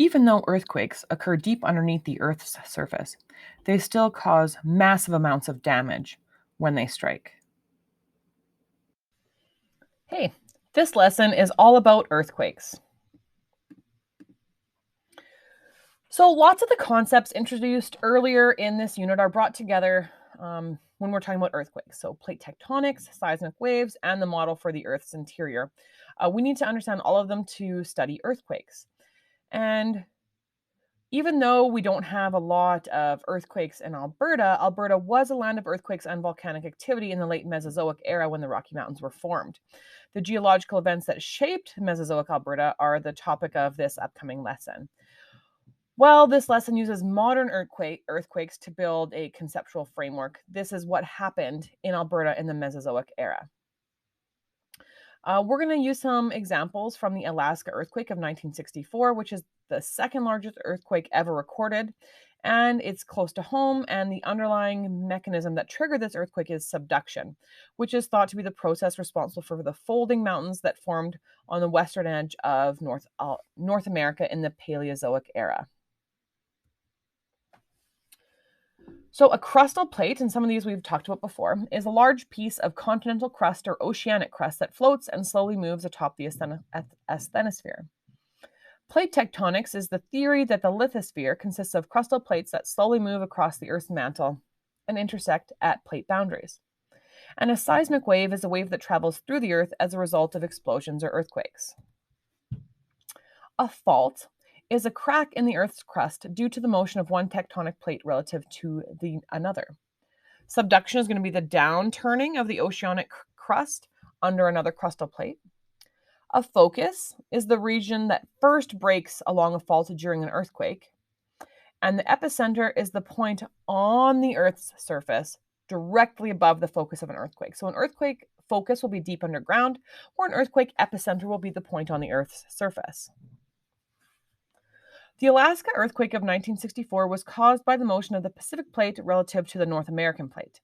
Even though earthquakes occur deep underneath the Earth's surface, they still cause massive amounts of damage when they strike. Hey, this lesson is all about earthquakes. So lots of the concepts introduced earlier in this unit are brought together when we're talking about earthquakes. So plate tectonics, seismic waves, and the model for the Earth's interior. We need to understand all of them to study earthquakes. And even though we don't have a lot of earthquakes in Alberta, Alberta was a land of earthquakes and volcanic activity in the late Mesozoic era when the Rocky Mountains were formed. The geological events that shaped Mesozoic Alberta are the topic of this upcoming lesson. Well, this lesson uses modern earthquakes to build a conceptual framework. This is what happened in Alberta in the Mesozoic era. We're going to use some examples from the Alaska earthquake of 1964, which is the second largest earthquake ever recorded, and it's close to home, and the underlying mechanism that triggered this earthquake is subduction, which is thought to be the process responsible for the folding mountains that formed on the western edge of North America in the Paleozoic era. So a crustal plate, and some of these we've talked about before, is a large piece of continental crust or oceanic crust that floats and slowly moves atop the asthenosphere. Plate tectonics is the theory that the lithosphere consists of crustal plates that slowly move across the Earth's mantle and intersect at plate boundaries. And a seismic wave is a wave that travels through the Earth as a result of explosions or earthquakes. A fault is a crack in the Earth's crust due to the motion of one tectonic plate relative to another. Subduction is going to be the downturning of the oceanic crust under another crustal plate. A focus is the region that first breaks along a fault during an earthquake. And the epicenter is the point on the Earth's surface directly above the focus of an earthquake. So an earthquake focus will be deep underground, or an earthquake epicenter will be the point on the Earth's surface. The Alaska earthquake of 1964 was caused by the motion of the Pacific plate relative to the North American plate.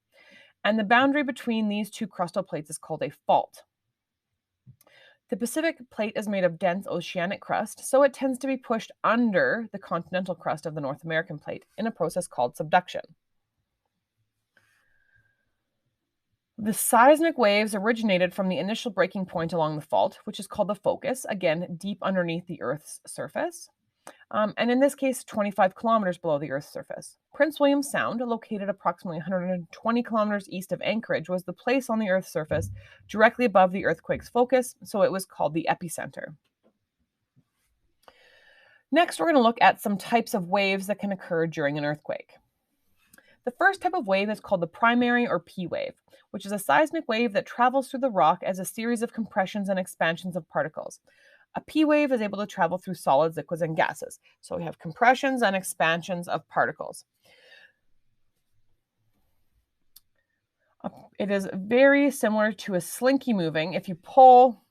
And the boundary between these two crustal plates is called a fault. The Pacific plate is made of dense oceanic crust, so it tends to be pushed under the continental crust of the North American plate in a process called subduction. The seismic waves originated from the initial breaking point along the fault, which is called the focus, again, deep underneath the Earth's surface. And in this case, 25 kilometers below the Earth's surface. Prince William Sound, located approximately 120 kilometers east of Anchorage, was the place on the Earth's surface directly above the earthquake's focus, so it was called the epicenter. Next, we're going to look at some types of waves that can occur during an earthquake. The first type of wave is called the primary or P wave, which is a seismic wave that travels through the rock as a series of compressions and expansions of particles. A P wave is able to travel through solids, liquids, and gases. So we have compressions and expansions of particles. It is very similar to a slinky moving if you pull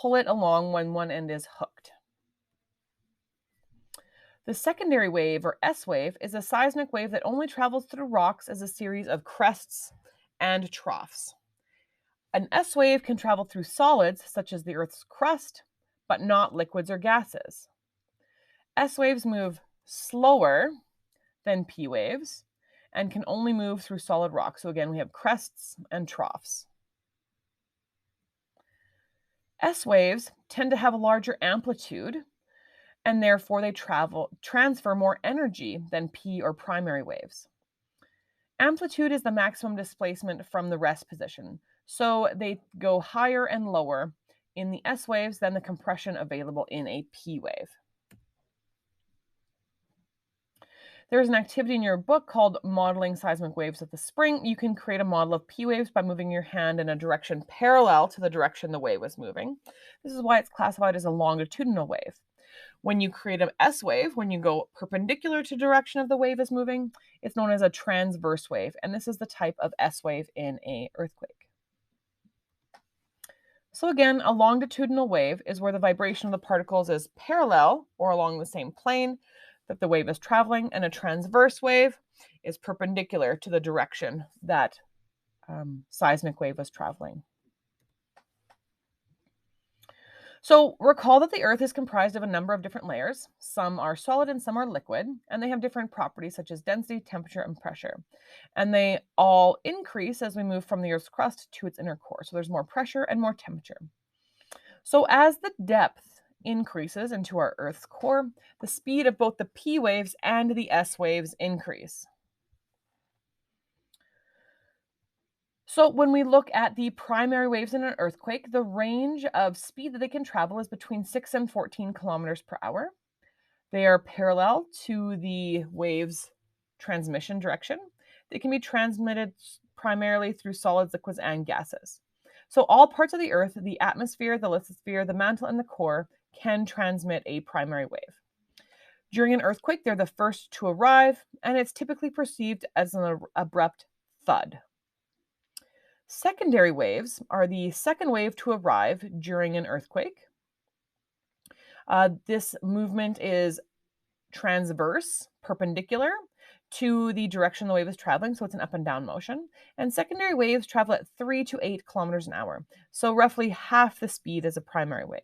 it along when one end is hooked. The secondary wave, or S wave, is a seismic wave that only travels through rocks as a series of crests and troughs. An S wave can travel through solids, such as the Earth's crust, but not liquids or gases. S waves move slower than P waves and can only move through solid rock. So again, we have crests and troughs. S waves tend to have a larger amplitude, and therefore they transfer more energy than P or primary waves. Amplitude is the maximum displacement from the rest position. So they go higher and lower in the S waves than the compression available in a P wave. There's an activity in your book called Modeling Seismic Waves with the Spring. You can create a model of P waves by moving your hand in a direction parallel to the direction the wave was moving. This is why it's classified as a longitudinal wave. When you create an S wave, when you go perpendicular to the direction of the wave is moving, it's known as a transverse wave, and this is the type of S wave in an earthquake. So again, a longitudinal wave is where the vibration of the particles is parallel or along the same plane that the wave is traveling, and a transverse wave is perpendicular to the direction that seismic wave was traveling. So recall that the Earth is comprised of a number of different layers. Some are solid and some are liquid, and they have different properties such as density, temperature, and pressure. And they all increase as we move from the Earth's crust to its inner core. So there's more pressure and more temperature. So as the depth increases into our Earth's core, the speed of both the P waves and the S waves increase. So when we look at the primary waves in an earthquake, the range of speed that they can travel is between 6 and 14 kilometers per hour. They are parallel to the wave's transmission direction. They can be transmitted primarily through solids, liquids, and gases. So all parts of the Earth, the atmosphere, the lithosphere, the mantle, and the core, can transmit a primary wave. During an earthquake, they're the first to arrive, and it's typically perceived as an abrupt thud. Secondary waves are the second wave to arrive during an earthquake. This movement is transverse, perpendicular to the direction the wave is traveling, so it's an up and down motion. And secondary waves travel at 3 to 8 kilometers an hour, so roughly half the speed as a primary wave.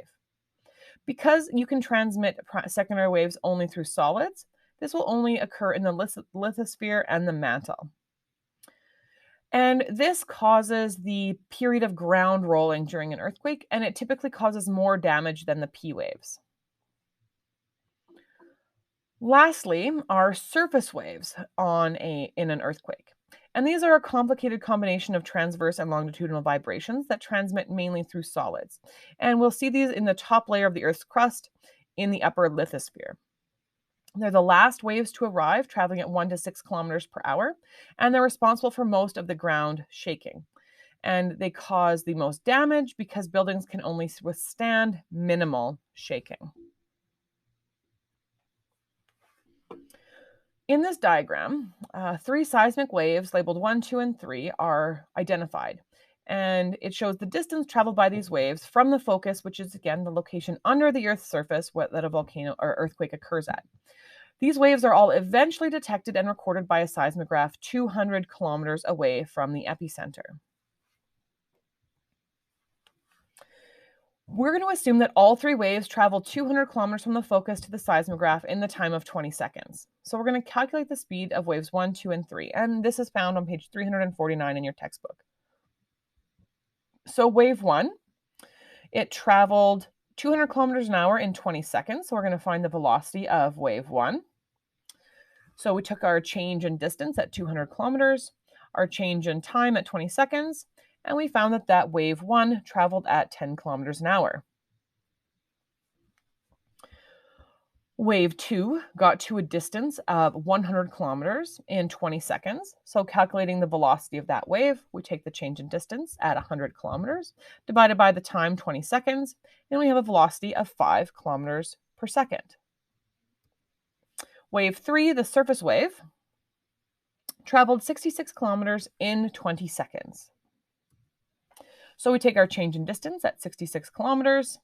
Because you can transmit secondary waves only through solids, this will only occur in the lithosphere and the mantle. And this causes the period of ground rolling during an earthquake, and it typically causes more damage than the P waves. Lastly, are surface waves in an earthquake. And these are a complicated combination of transverse and longitudinal vibrations that transmit mainly through solids. And we'll see these in the top layer of the Earth's crust in the upper lithosphere. They're the last waves to arrive, traveling at 1 to 6 kilometers per hour, and they're responsible for most of the ground shaking. And they cause the most damage because buildings can only withstand minimal shaking. In this diagram, 3 seismic waves labeled 1, 2, and 3 are identified. And it shows the distance traveled by these waves from the focus, which is again the location under the Earth's surface that a volcano or earthquake occurs at. These waves are all eventually detected and recorded by a seismograph 200 kilometers away from the epicenter. We're going to assume that all 3 waves travel 200 kilometers from the focus to the seismograph in the time of 20 seconds. So we're going to calculate the speed of waves 1, 2, and 3. And this is found on page 349 in your textbook. So wave 1, it traveled 200 kilometers an hour in 20 seconds. So we're going to find the velocity of wave 1. So we took our change in distance at 200 kilometers, our change in time at 20 seconds, and we found that wave 1 traveled at 10 kilometers an hour. Wave 2 got to a distance of 100 kilometers in 20 seconds. So calculating the velocity of that wave, we take the change in distance at 100 kilometers, divided by the time, 20 seconds, and we have a velocity of 5 kilometers per second. Wave 3, the surface wave, traveled 66 kilometers in 20 seconds. So we take our change in distance at 66 kilometers,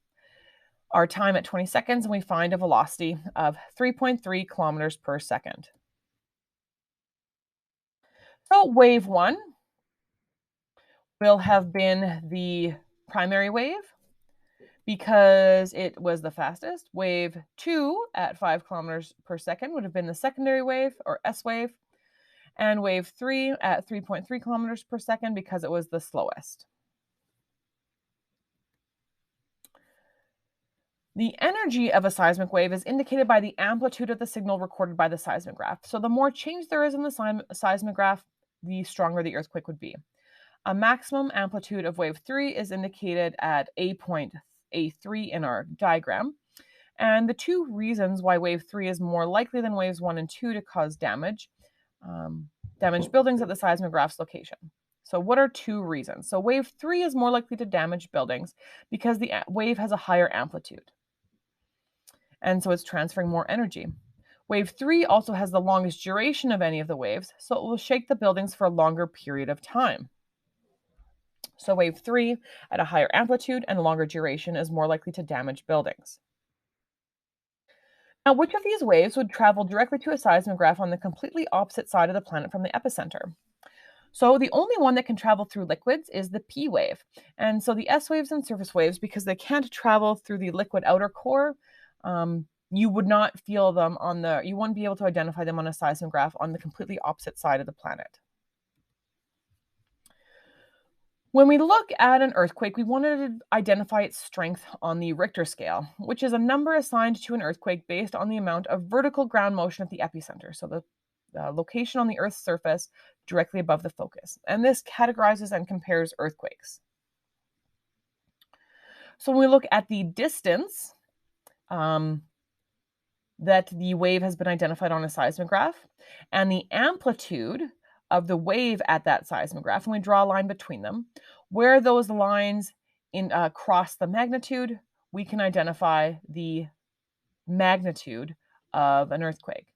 our time at 20 seconds, and we find a velocity of 3.3 kilometers per second. So wave 1 will have been the primary wave because it was the fastest. Wave 2 at 5 kilometers per second would have been the secondary wave or S wave. And wave 3 at 3.3 kilometers per second because it was the slowest. The energy of a seismic wave is indicated by the amplitude of the signal recorded by the seismograph. So the more change there is in the seismograph, the stronger the earthquake would be. A maximum amplitude of wave 3 is indicated at A.A3 in our diagram. And the 2 reasons why wave 3 is more likely than waves 1 and 2 to cause damage buildings at the seismograph's location. So what are 2 reasons? So wave 3 is more likely to damage buildings because the wave has a higher amplitude. And so it's transferring more energy. Wave 3 also has the longest duration of any of the waves, so it will shake the buildings for a longer period of time. So wave 3 at a higher amplitude and longer duration is more likely to damage buildings. Now, which of these waves would travel directly to a seismograph on the completely opposite side of the planet from the epicenter? So the only one that can travel through liquids is the P wave. And so the S waves and surface waves, because they can't travel through the liquid outer core, you would not feel them you wouldn't be able to identify them on a seismograph on the completely opposite side of the planet. When we look at an earthquake, we wanted to identify its strength on the Richter scale, which is a number assigned to an earthquake based on the amount of vertical ground motion at the epicenter, so the location on the Earth's surface directly above the focus. And this categorizes and compares earthquakes. So when we look at the distance that the wave has been identified on a seismograph and the amplitude of the wave at that seismograph, and we draw a line between them, where those lines cross the magnitude, we can identify the magnitude of an earthquake.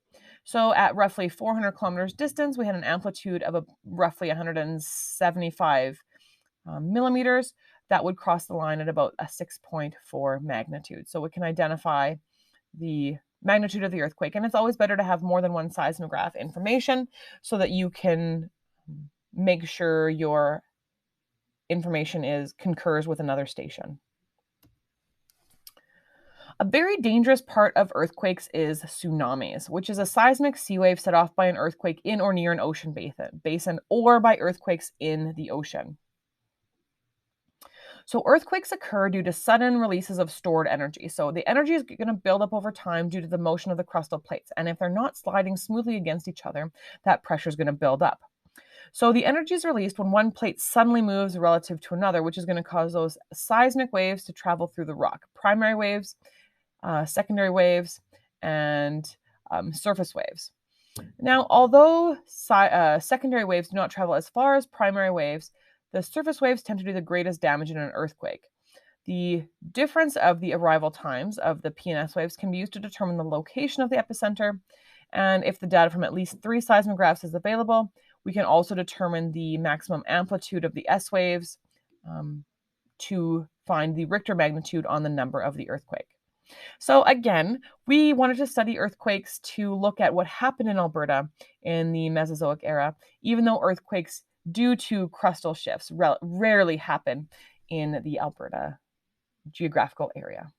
So at roughly 400 kilometers distance, we had an amplitude of roughly 175 millimeters. That would cross the line at about a 6.4 magnitude. So we can identify the magnitude of the earthquake. And it's always better to have more than one seismograph information so that you can make sure your information concurs with another station. A very dangerous part of earthquakes is tsunamis, which is a seismic sea wave set off by an earthquake in or near an ocean basin or by earthquakes in the ocean. So earthquakes occur due to sudden releases of stored energy. So the energy is going to build up over time due to the motion of the crustal plates. And if they're not sliding smoothly against each other, that pressure is going to build up. So the energy is released when one plate suddenly moves relative to another, which is going to cause those seismic waves to travel through the rock. Primary waves, secondary waves, and surface waves. Now, although secondary waves do not travel as far as primary waves, the surface waves tend to do the greatest damage in an earthquake. The difference of the arrival times of the P and S waves can be used to determine the location of the epicenter. And if the data from at least 3 seismographs is available, we can also determine the maximum amplitude of the S waves to find the Richter magnitude on the number of the earthquake. So again, we wanted to study earthquakes to look at what happened in Alberta in the Mesozoic era, even though earthquakes due to crustal shifts rarely happen in the Alberta geographical area.